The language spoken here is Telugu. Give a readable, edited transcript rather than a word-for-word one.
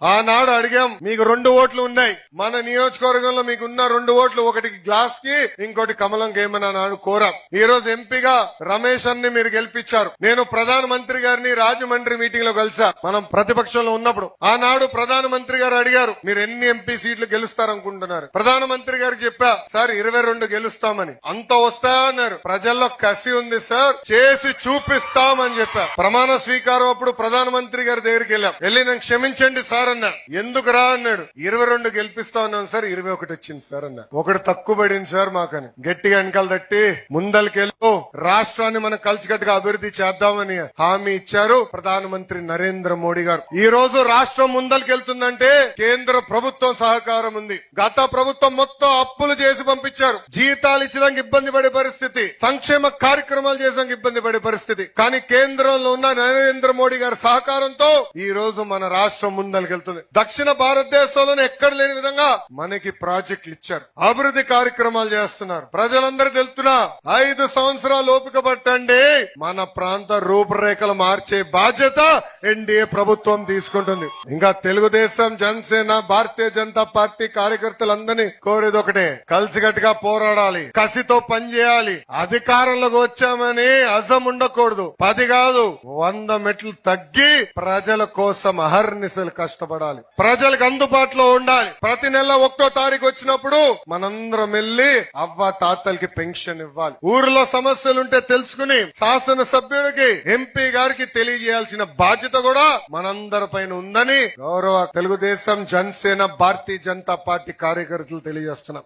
ఆనాడు అడిగాం, మీకు 2 ఓట్లు ఉన్నాయి, మన నియోజకవర్గంలో మీకున్న 2 ఓట్లు, ఒకటి గ్లాస్ కి ఇంకోటి కమలం గేమని ఆనాడు కోరాం. ఈ రోజు ఎంపీగా రమేష్ అన్ని మీరు గెలిపించారు. నేను ప్రధానమంత్రి గారిని రాజమండ్రి మీటింగ్ లో కలిసా, మనం ప్రతిపక్షంలో ఉన్నప్పుడు. ఆనాడు ప్రధానమంత్రి గారు అడిగారు, మీరు ఎన్ని ఎంపీ సీట్లు గెలుస్తారనుకుంటున్నారు? ప్రధానమంత్రి గారికి చెప్పా, సార్ 22 గెలుస్తామని. అంత వస్తాయా అన్నారు. ప్రజల్లో కసి ఉంది సార్, చేసి చూపిస్తామని చెప్పా. ప్రమాణ స్వీకారం అప్పుడు ప్రధానమంత్రి గారి దగ్గరికి వెళ్ళి నేను క్షమించండి సార్ అన్నా. ఎందుకు రా అన్నాడు. 22 గెలిపిస్తా ఉన్నాను సార్, 21 వచ్చింది సార్ అన్నా. ఒకటి తక్కువ పడింది సార్ మాకని గట్టిగా వెనకాల తట్టి ముందలకెళ్ళు రాష్ట్రాన్ని మనం కలిసికట్టుగా అభివృద్ధి చేద్దామని హామీ ఇచ్చారు ప్రధానమంత్రి నరేంద్ర మోడీ గారు. ఈ రోజు రాష్ట్రం ముందలకెళ్తుందంటే కేంద్ర ప్రభుత్వం సహకారం ఉంది. గత ప్రభుత్వం మొత్తం అప్పులు చేసి పంపించారు. జీతాలు ఇచ్చడానికి ఇబ్బంది పడే పరిస్థితి, సంక్షేమ కార్యక్రమాలు చేసడానికి ఇబ్బంది పడే పరిస్థితి. కానీ కేంద్రంలో ఉన్న నరేంద్ర మోడీ గారి సహకారంతో ఈ రోజు మన రాష్ట్రం ముందలకెళ్తుంది. దక్షిణ భారతదేశంలోనే ఎక్కడ లేని విధంగా మనకి ప్రాజెక్టులు ఇచ్చారు, అభివృద్ధి కార్యక్రమాలు చేస్తున్నారు. ప్రజలందరూ తెలుస్తున్నా 5 సంవత్సరాలు ఓపిక పట్టండి, మన ప్రాంత రూపురేఖలు మార్చే బాధ్యత ఎన్డీఏ ప్రభుత్వం తీసుకుంటుంది. ఇంకా తెలుగుదేశం, జనసేన, భారతీయ జనతా పార్టీ కార్యకర్తలందరినీ కోరేది ఒకటే, కలిసికట్టుగా పోరాడాలి, కసితో పనిచేయాలి. అధికారంలోకి వచ్చామని అజం ఉండకూడదు. 10 కాదు 100 మెట్లు తగ్గి ప్రజల కోసం అహర్నిశలు కష్టపడాలి, ప్రజలకు అందుబాటులో ఉండాలి. ప్రతి నెల 1వ తారీఖు వచ్చినప్పుడు మనందరం వెళ్లి అవ్వ తాతలకి పెన్షన్ ఇవ్వాలి. ఊరిలో సమస్యలుంటే తెలుసుకుని శాసనసభ్యుడికి, ఎంపీ గారికి తెలియజేయాల్సిన బాధ్యత కూడా మనందరిపైన ఉందని గౌరవ తెలుగుదేశం, జనసేన, భారతీయ జనతా పార్టీ కార్యకర్తలు తెలియజేస్తున్నాం.